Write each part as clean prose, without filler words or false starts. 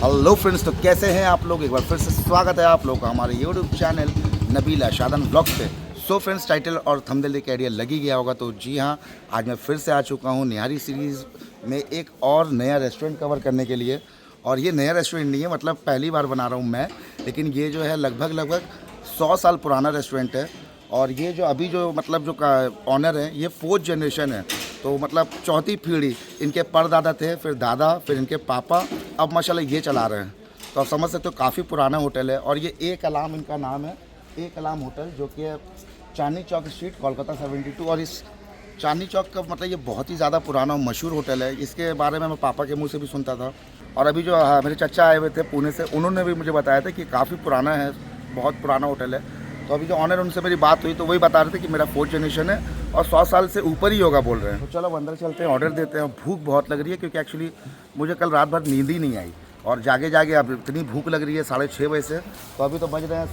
Hello friends, तो कैसे हैं आप लोग। एक बार फिर से स्वागत है आप लोग का हमारे YouTube channel Nabila Shadan blogs पे। सो फ्रेंड्स, टाइटल और थंबनेल देख के आइडिया लग ही गया होगा। तो जी हाँ, आज मैं फिर से आ चुका हूँ निहारी सीरीज़ में एक और नया रेस्टोरेंट कवर करने के लिए। और ये नया रेस्टोरेंट नहीं है, मतलब पहली बार बना रहा हूँ मैं, लेकिन ये जो है लगभग 100 साल पुराना रेस्टोरेंट है। और ये जो अभी जो मतलब जो ऑनर है, ये 4th जनरेशन है। तो मतलब चौथी पीढ़ी, इनके परदादा थे, फिर दादा, फिर इनके पापा, अब माशाल्लाह ये चला रहे हैं। तो आप समझ सकते हो काफ़ी पुराना होटल है। और ये एक अलाम इनका नाम है, एक अलाम होटल, जो कि चांदनी चौक स्ट्रीट, कोलकाता 72। और इस चांदनी चौक का मतलब ये बहुत ही ज़्यादा पुराना और मशहूर होटल है। इसके बारे में मैं पापा के मुंह से भी सुनता था। और अभी जो मेरे चाचा आए हुए थे पुणे से, उन्होंने भी मुझे बताया था कि काफ़ी पुराना है, बहुत पुराना होटल है। तो अभी जो ऑनर उनसे मेरी बात हुई तो वही बता रहे थे कि मेरा 4th जनरेशन है और 100 साल से ऊपर ही होगा बोल रहे हैं। तो चलो अब अंदर चलते हैं, ऑर्डर देते हैं। भूख बहुत लग रही है क्योंकि एक्चुअली मुझे कल रात भर नींद ही नहीं आई। और जागे जागे अब इतनी भूख लग रही है 6:30 बजे से। तो अभी तो बज रहे हैं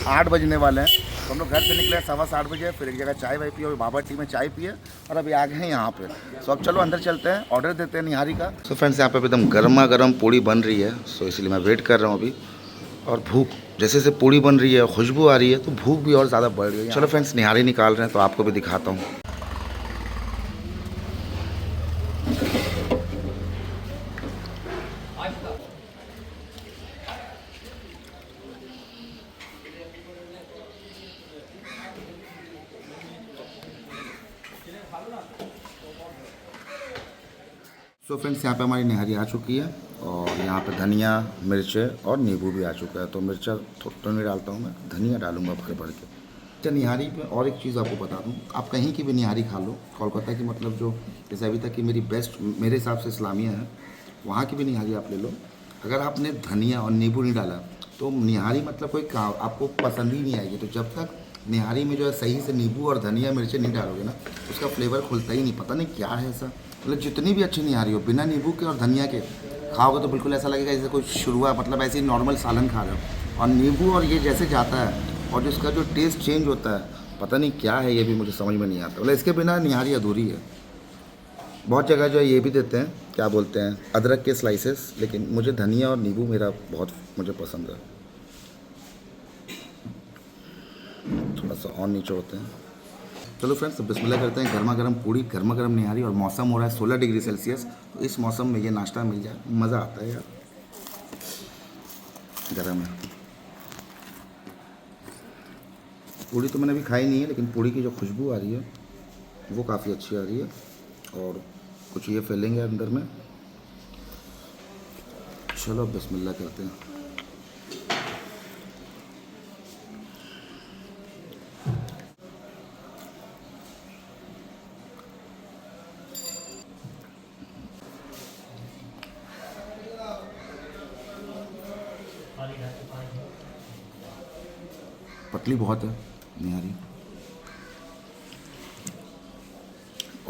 8 बजने वाले हैं। तो हम लोग घर से निकले 7:15 बजे, फिर एक जगह चाय वाय पिए और बाबा टी में चाय पिए, और अभी आ गए हैं यहाँ पे। सो अब चलो अंदर चलते हैं, ऑर्डर देते हैं निहारी का। सो फ्रेंड्स, यहाँ पे एकदम गर्मा गर्म पूड़ी बन रही है, सो इसलिए मैं वेट कर रहा हूँ अभी। और भूख जैसे जैसे पूड़ी बन रही है, खुशबू आ रही है, तो भूख भी और ज़्यादा बढ़ रही है। चलो फ्रेंड्स, निहारी निकाल रहे हैं तो आपको भी दिखाता हूँ। सो फ्रेंड्स, यहाँ पे हमारी निहारी आ चुकी है। और यहाँ पे धनिया, मिर्च और नींबू भी आ चुका है। तो मिर्चा थोड़ा नहीं डालता हूँ मैं, धनिया डालूंगा भर भर के। अच्छा, निहारी पे और एक चीज़ आपको बता दूँ, आप कहीं की भी निहारी खा लो कोलकाता की, मतलब जो जैसे अभी तक की मेरी बेस्ट मेरे हिसाब से इस्लामिया है, वहाँ की भी निहारी आप ले लो। अगर आपने धनिया और नींबू नहीं डाला तो निहारी मतलब कोई आपको पसंद ही नहीं आएगी। तो जब तक निहारी में जो है सही से नींबू और धनिया मिर्ची नहीं डालोगे ना, उसका फ्लेवर खुलता ही नहीं। पता नहीं क्या है ऐसा, मतलब जितनी भी अच्छी निहारी हो, बिना नींबू के और धनिया के खाओगे तो बिल्कुल ऐसा लगेगा जैसे कोई शुरुआत, मतलब ऐसे ही नॉर्मल सालन खा रहे हो। और नींबू और ये जैसे जाता है और जो इसका जो टेस्ट चेंज होता है, पता नहीं क्या है, ये भी मुझे समझ में नहीं आता। मतलब इसके बिना निहारी अधूरी है। बहुत जगह जो है ये भी देते हैं, क्या बोलते हैं, अदरक के स्लाइसेस, लेकिन मुझे धनिया और नींबू मेरा बहुत मुझे पसंद है। थोड़ा सा और नीचे होते हैं। चलो फ्रेंड्स, बिस्मिल्लाह करते हैं। गर्मा गर्म पूड़ी, गर्मा गर्म निहारी, और मौसम हो रहा है 16 डिग्री सेल्सियस। तो इस मौसम में ये नाश्ता मिल जाए, मज़ा आता है यार। गर्म है पूड़ी, तो मैंने अभी खाई नहीं है, लेकिन पूड़ी की जो खुशबू आ रही है वो काफ़ी अच्छी आ रही है। और कुछ ये फीलिंग है अंदर में। चलो बिस्मिल्लाह करते हैं। पतली बहुत है निहारी,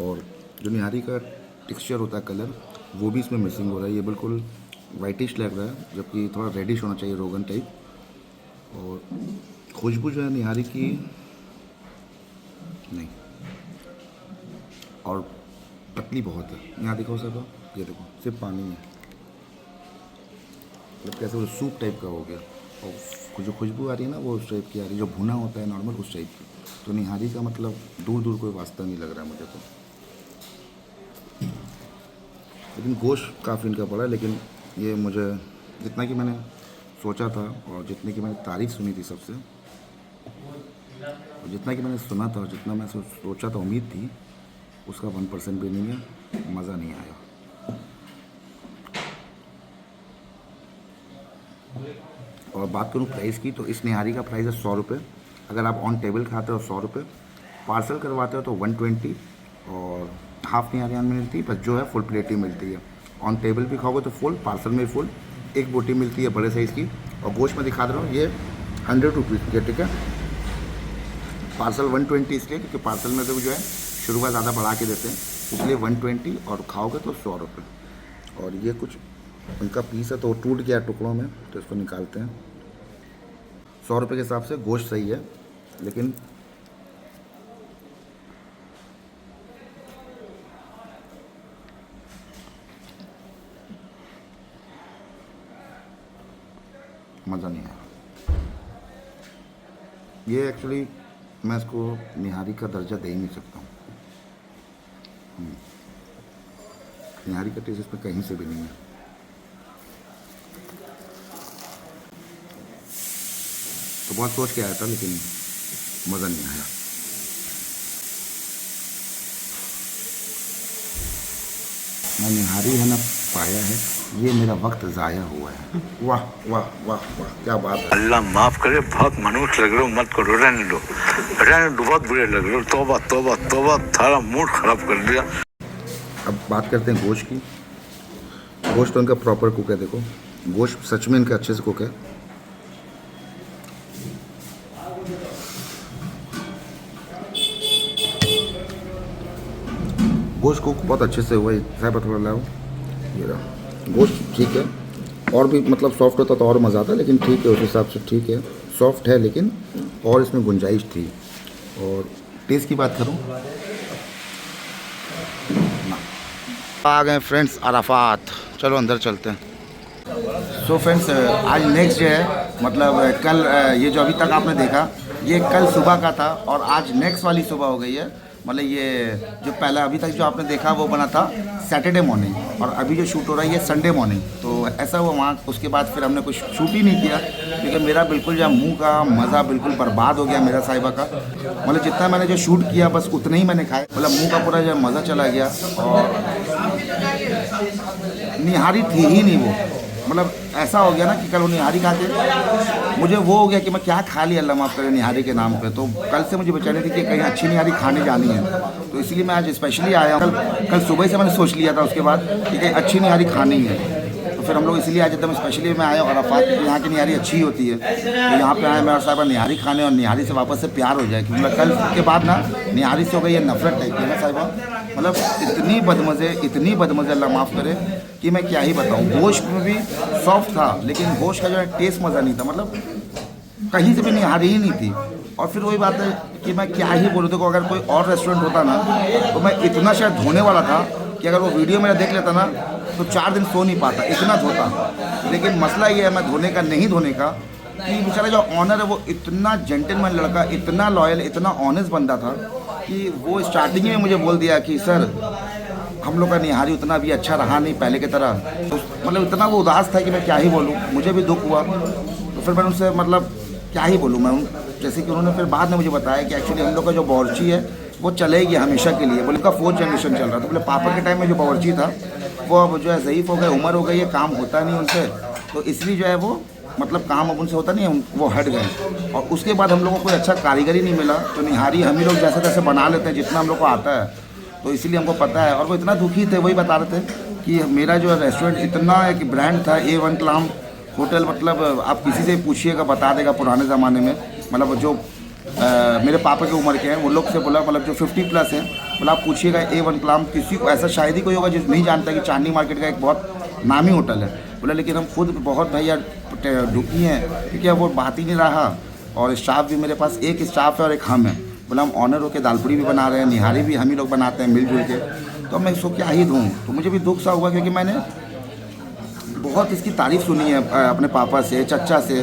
और जो निहारी का टेक्सचर होता है, कलर, वो भी इसमें मिसिंग हो रहा है। ये बिल्कुल वाइटिश लग रहा है, जबकि थोड़ा रेडिश होना चाहिए, रोगन टाइप। और खुशबू जो है निहारी की नहीं, और पतली बहुत है। यहाँ देखो सब, ये देखो सिर्फ पानी है, मतलब कैसे वो सूप टाइप का हो गया। और जो खुशबू आ रही है ना, वो उस टाइप की आ रही है, जो भुना होता है नॉर्मल, उस टाइप की। तो निहारी का मतलब दूर दूर कोई वास्ता नहीं लग रहा है मुझे तो। लेकिन गोश्त काफ़ी इनका बड़ा है। लेकिन ये मुझे जितना कि मैंने सोचा था और जितने की मैंने तारीफ़ सुनी थी सबसे, और जितना कि मैंने सुना था और जितना मैं सोचा था, उम्मीद थी, उसका 1% भी नहीं है। मज़ा नहीं आया। और बात करूँ प्राइस की, तो इस निहारी का प्राइस है 100 रुपये। अगर आप ऑन टेबल खाते हो 100 रुपये, पार्सल करवाते हो तो 120। और हाफ़ निहारी मिलती है, बस जो है फुल प्लेट ही मिलती है। ऑन टेबल भी खाओगे तो फुल, पार्सल में फुल। एक बोटी मिलती है बड़े साइज़ की। और गोश्त में दिखा दे रहा हूँ, ये 100 रुपीज़ की है, ठीक है। पार्सल 120 इसलिए क्योंकि पार्सल में तो जो है शुरुआत ज़्यादा बढ़ा के देते हैं, इसलिए 120। और खाओगे तो 100 रुपये। और ये कुछ उनका पीस है तो वो टूट गया टुकड़ों में, तो इसको निकालते हैं। 100 रुपये के हिसाब से गोश्त सही है, लेकिन मज़ा नहीं आया। ये एक्चुअली मैं इसको निहारी का दर्जा दे ही नहीं सकता हूँ। निहारी का टेस्ट इसमें कहीं से भी नहीं है। तो बहुत सोच के आया था लेकिन मज़ा नहीं आया। मैं निहारी है ना पाया है, ये मेरा वक्त ज़ाया हुआ है। वाह वाह वाह वाह, क्या बात है। अल्लाह माफ़ करे, बहुत मनुष्य लग रहे हो, मत करो, रहने दो, बहुत बुरे लग रहे हो। तौबा तौबा तौबा, थारा मूड खराब कर दिया। अब बात करते हैं गोश्त की। गोश्त तो इनका प्रॉपर कुक है, देखो गोश्त सच में इनका अच्छे से कुक है। गोश्त कुक बहुत अच्छे से हुआ है। साहब थोड़ा लाओ, ये रहा गोश्त ठीक है। और भी मतलब सॉफ्ट होता तो और मज़ा आता, लेकिन ठीक है उस हिसाब से ठीक है, सॉफ्ट है लेकिन और इसमें गुंजाइश थी। और टेस्ट की बात करूँ, आ गए फ्रेंड्स अराफात, चलो अंदर चलते हैं। सो फ्रेंड्स आज नेक्स्ट डे है, मतलब कल ये जो अभी तक आपने देखा ये कल सुबह का था और आज नेक्स्ट वाली सुबह हो गई है। मतलब ये जो पहला अभी तक जो आपने देखा वो बना था सैटरडे मॉर्निंग और अभी जो शूट हो रहा है ये संडे मॉर्निंग। तो ऐसा हुआ वहाँ, उसके बाद फिर हमने कुछ शूट ही नहीं किया क्योंकि मेरा बिल्कुल जो मुंह का मज़ा बिल्कुल बर्बाद हो गया मेरा साहिबा का। मतलब जितना मैंने जो शूट किया बस उतना ही मैंने खाया, मतलब मुँह का पूरा जो मज़ा चला गया। और निहारी थी ही नहीं वो, मतलब ऐसा हो गया ना कि कल वो निहारी खा के मुझे वो हो गया कि मैं क्या खा लिया, अल्लाह माफ़ करे, निहारी के नाम पे। तो कल से मुझे बेचैनी थी कि कहीं अच्छी निहारी खाने जानी है, तो इसलिए मैं आज स्पेशली आया हूँ। कल सुबह से मैंने सोच लिया था उसके बाद कि कहीं अच्छी निहारी खानी है, तो फिर हम लोग इसलिए आज एकदम स्पेशली मैं आया। और अराफात यहाँ की निहारी अच्छी होती है, तो यहाँ पे आए मैं और साहब निहारी खाने और निहारी से वापस से प्यार हो जाए। क्योंकि मतलब कल के बाद ना निहारी से हो गई ये नफरत टाइप की ना साहिबा, मतलब इतनी बदमज़े अल्लाह माफ़ करे कि मैं क्या ही बताऊँ। गोश्त में भी सॉफ्ट था लेकिन गोश्त का जो है टेस्ट मज़ा नहीं था, मतलब कहीं से भी निहारी ही नहीं थी। और फिर वही बात है कि मैं क्या ही बोलूँ, देखो अगर कोई और रेस्टोरेंट होता ना तो मैं इतना शायद धोने वाला था कि अगर वो वीडियो मेरा देख लेता ना तो 4 दिन सो नहीं पाता, इतना धोता। लेकिन मसला ये है मैं धोने का नहीं धोने का कि बेचारा जो ऑनर है वो इतना जेंटलमैन लड़का, इतना लॉयल, इतना ऑनेस्ट बंदा था कि वो स्टार्टिंग में मुझे बोल दिया कि सर हम लोग का निहारी उतना भी अच्छा रहा नहीं पहले की तरह। तो मतलब इतना वो उदास था कि मैं क्या ही बोलूँ, मुझे भी दुख हुआ। तो फिर मैंने उनसे मतलब क्या ही बोलूँ मैं, जैसे कि उन्होंने फिर बाद में मुझे बताया कि एक्चुअली हम लोग का जो बावर्ची है वो चलेगी हमेशा के लिए। बोले का 4th जनरेशन चल रहा था। बोले पापा के टाइम में जो बावर्ची था वो अब जो है ज़ईफ़ हो गए, उम्र हो गई है, काम होता नहीं उनसे, तो इसलिए जो है वो मतलब काम अब उनसे होता नहीं है, वो हट गए। और उसके बाद हम लोगों को कोई अच्छा कारीगरी नहीं मिला, तो निहारी हम ही लोग जैसे तैसे बना लेते हैं जितना हम लोग को आता है, तो इसीलिए हमको पता है। और वो इतना दुखी थे, वही बता रहे थे कि मेरा जो रेस्टोरेंट इतना एक ब्रांड था A1 क्लाम होटल, मतलब आप किसी से पूछिएगा बता देगा पुराने ज़माने में, मतलब जो मेरे पापा की उम्र के हैं वो लोग से बोला, मतलब जो 50+ हैं, बोला आप पूछिएगा A1 क्लाम, किसी को ऐसा शायद ही कोई होगा जो नहीं जानता कि चांदनी मार्केट का एक बहुत नामी होटल है। बोला लेकिन हम खुद बहुत भैया दुखी हैं क्योंकि अब वो बात ही नहीं रहा। और स्टाफ भी मेरे पास एक स्टाफ है और एक हम है। बोला हम ऑनर होकर दाल पूड़ी भी बना रहे हैं, निहारी भी हम ही लोग बनाते हैं मिलजुल के, तो मैं इसको क्या ही दूँ। तो मुझे भी दुख सा हुआ क्योंकि मैंने बहुत इसकी तारीफ़ सुनी है अपने पापा से, चचा से,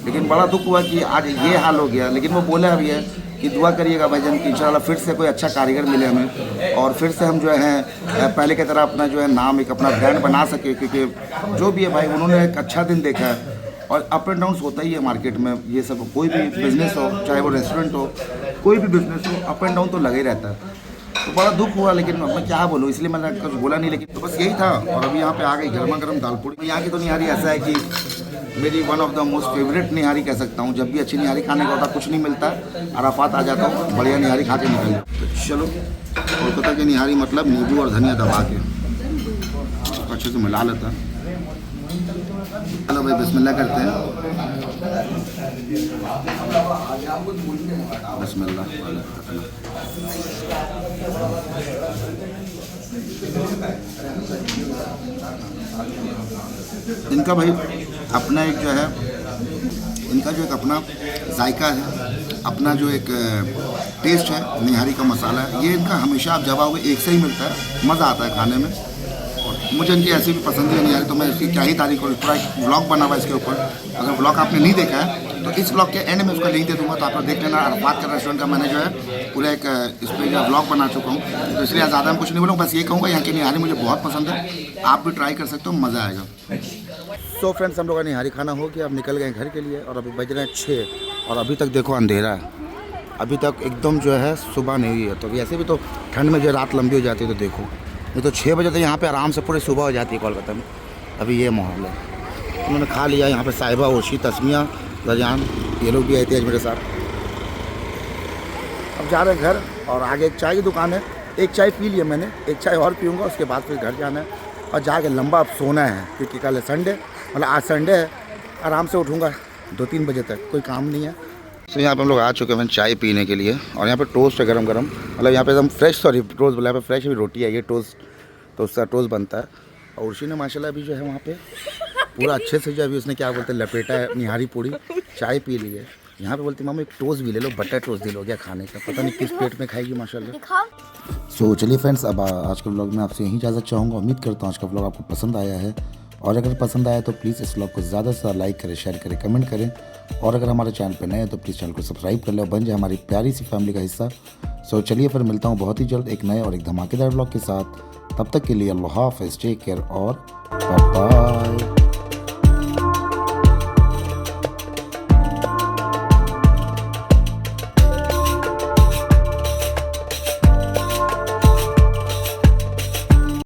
लेकिन बड़ा दुख हुआ कि आज ये हाल हो गया। लेकिन वो बोले अभी है कि दुआ करिएगा भाईजान कि इंशाल्लाह फिर से कोई अच्छा कारीगर मिले हमें और फिर से हम जो है पहले की तरह अपना जो है नाम एक अपना ब्रांड बना सके। क्योंकि जो भी है भाई उन्होंने एक अच्छा दिन देखा है और अप एंड डाउन्स होता ही है मार्केट में, ये सब कोई भी बिज़नेस हो, चाहे वो रेस्टोरेंट हो, कोई भी बिज़नेस हो, अप एंड डाउन तो लगा ही रहता है। तो बड़ा दुख हुआ, लेकिन मैं क्या बोलूँ, इसलिए मैंने कुछ बोला नहीं। लेकिन तो बस यही था। और अभी यहाँ पे आ गई गर्मा गर्म दाल पूड़ी। यहाँ की तो निहारी ऐसा है कि मेरी one of the most favourite nihari कह सकता हूँ। जब भी अच्छी निहारी खाने का होता कुछ नहीं मिलता, अराफात आ जाता हूँ, बढ़िया निहारी खा के निकल। तो चलो, कोलकाता की निहारी मतलब नींबू और धनिया दबा के अच्छे से मिला लेता है। चलो भाई बिस्मिल्लाह करते हैं। बिस्मिल्लाह। इनका भाई अपना एक जो है, इनका जो एक अपना जायका है, अपना जो एक टेस्ट है, निहारी का मसाला है, ये इनका हमेशा आप जब आओगे एक से ही मिलता है, मज़ा आता है खाने में। और मुझे इनकी ऐसी भी पसंद ही नहीं आ रही, तो मैं इसकी क्या ही तारीफ करूँ। पूरा एक ब्लॉग बना हुआ है इसके ऊपर, अगर ब्लॉग आपने नहीं देखा है तो इस ब्लॉग के एंड में उसका लिंक दे दूँगा, तो आप लोग देख लेना। अरफात का रेस्टोरेंट का मैंने जो है पूरा एक इस पर जो ब्लॉग बना चुका हूँ, तो इसलिए ज़्यादा मैं कुछ नहीं बोलूँगा, बस ये कहूँगा यहाँ की निहारी मुझे बहुत पसंद है, आप भी ट्राई कर सकते हो, मज़ा आएगा। सो फ्रेंड्स, हम लोगों का निहारी खाना हो गया, अब निकल गए घर के लिए और अभी बज रहे हैं 6 और अभी तक देखो अंधेरा है, अभी तक एकदम जो है सुबह नहीं हुई है। तो वैसे भी तो ठंड में जो रात लंबी हो जाती है, तो देखो नहीं तो 6 बजे तो यहाँ पे आराम से पूरी सुबह हो जाती है कोलकाता में। अभी ये माहौल है, उन्होंने खा लिया यहाँ पे साहिबा, ओशी, तस्मिया, रजान, ये लोग भी आए थे आज मेरे साथ। अब जा रहे हैं घर और आगे एक चाय की दुकान है, एक चाय पी लिया मैंने, एक चाय और पीऊँगा, उसके बाद फिर घर जाना है और जाके लंबा अब सोना है, क्योंकि कल है संडे, मतलब आज संडे है, आराम से उठूँगा 2-3 बजे तक, कोई काम नहीं है। तो यहाँ पे हम लोग आ चुके हैं चाय पीने के लिए और यहाँ पे टोस्ट है गरम गरम, मतलब यहाँ पे एकदम फ्रेश, सॉरी टोस्ट बोला, यहाँ पे फ्रेश भी रोटी है, ये टोस्ट तो उसका टोस्ट बनता है। और उर्शी ने माशाल्लाह अभी जो है वहाँ पे पूरा अच्छे से जो अभी उसने क्या बोलते हैं लपेटा है निहारी पूरी, चाय पी ली है। यहाँ पे बोलती मामा एक टोस्ट भी ले लो, बटर टोस्ट दिलो क्या खाने का, पता नहीं किस पेट में खाएगी माशाल्लाह। सो चलिए फ्रेंड्स, अब आज के ब्लॉग में आपसे यही इजाज़त चाहूँगा। उम्मीद करता हूँ आज का ब्लॉग आपको पसंद आया है, और अगर पसंद आया तो प्लीज़ इस ब्लॉग को ज़्यादा से ज़्यादा लाइक करें, शेयर करें, कमेंट करें, और अगर हमारे चैनल पर नए हैं तो प्लीज़ चैनल को सब्सक्राइब कर लें और बन जाए हमारी प्यारी सी फैमिली का हिस्सा। सो चलिए फिर मिलता हूँ बहुत ही जल्द एक नए और एक धमाकेदार ब्लॉग के साथ, तब तक के लिए अल्लाह हाफ़िज़, टेक केयर और बाय बाय।